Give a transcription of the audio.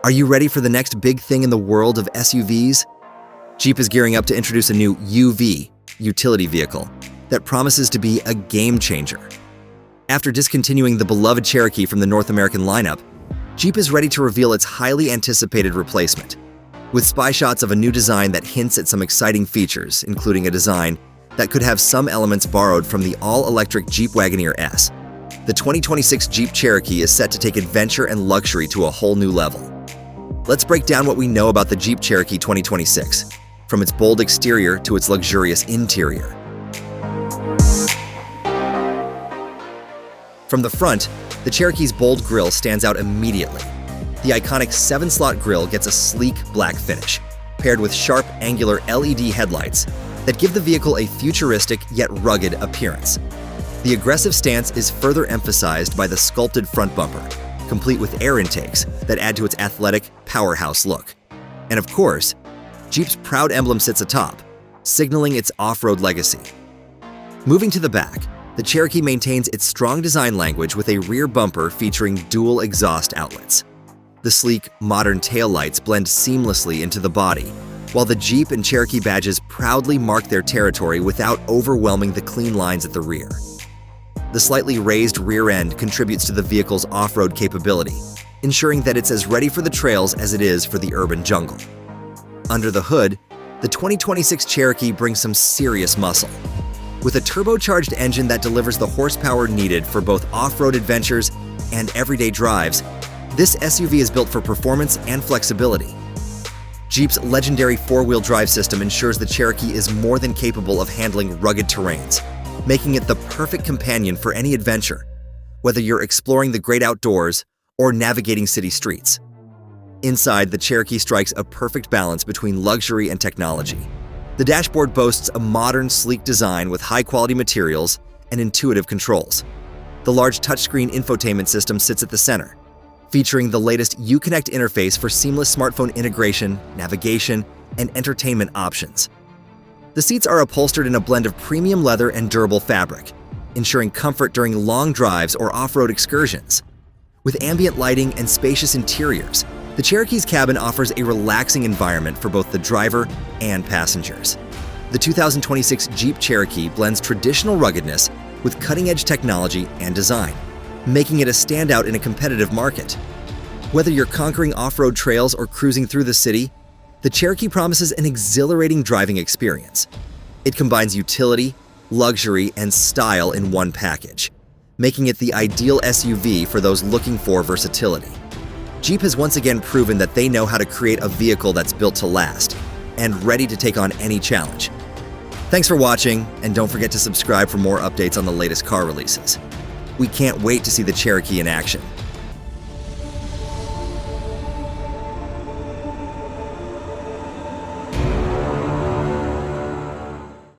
Are you ready for the next big thing in the world of SUVs? Jeep is gearing up to introduce a new UV, utility vehicle, that promises to be a game changer. After discontinuing the beloved Cherokee from the North American lineup, Jeep is ready to reveal its highly anticipated replacement. With spy shots of a new design that hints at some exciting features, including a design that could have some elements borrowed from the all-electric Jeep Wagoneer S, the 2026 Jeep Cherokee is set to take adventure and luxury to a whole new level. Let's break down what we know about the Jeep Cherokee 2026, from its bold exterior to its luxurious interior. From the front, the Cherokee's bold grille stands out immediately. The iconic 7-slot grille gets a sleek black finish, paired with sharp, angular LED headlights that give the vehicle a futuristic yet rugged appearance. The aggressive stance is further emphasized by the sculpted front bumper, complete with air intakes that add to its athletic, powerhouse look. And of course, Jeep's proud emblem sits atop, signaling its off-road legacy. Moving to the back, the Cherokee maintains its strong design language with a rear bumper featuring dual exhaust outlets. The sleek, modern taillights blend seamlessly into the body, while the Jeep and Cherokee badges proudly mark their territory without overwhelming the clean lines at the rear. The slightly raised rear end contributes to the vehicle's off-road capability, ensuring that it's as ready for the trails as it is for the urban jungle. Under the hood, the 2026 Cherokee brings some serious muscle. With a turbocharged engine that delivers the horsepower needed for both off-road adventures and everyday drives, this SUV is built for performance and flexibility. Jeep's legendary four-wheel drive system ensures the Cherokee is more than capable of handling rugged terrains, making it the perfect companion for any adventure, whether you're exploring the great outdoors or navigating city streets. Inside, the Cherokee strikes a perfect balance between luxury and technology. The dashboard boasts a modern, sleek design with high-quality materials and intuitive controls. The large touchscreen infotainment system sits at the center, featuring the latest Uconnect interface for seamless smartphone integration, navigation, and entertainment options. The seats are upholstered in a blend of premium leather and durable fabric, ensuring comfort during long drives or off-road excursions. With ambient lighting and spacious interiors, the Cherokee's cabin offers a relaxing environment for both the driver and passengers. The 2026 Jeep Cherokee blends traditional ruggedness with cutting-edge technology and design, making it a standout in a competitive market. Whether you're conquering off-road trails or cruising through the city, the Cherokee promises an exhilarating driving experience. It combines utility, luxury, and style in one package, making it the ideal SUV for those looking for versatility. Jeep has once again proven that they know how to create a vehicle that's built to last and ready to take on any challenge. Thanks for watching, and don't forget to subscribe for more updates on the latest car releases. We can't wait to see the Cherokee in action.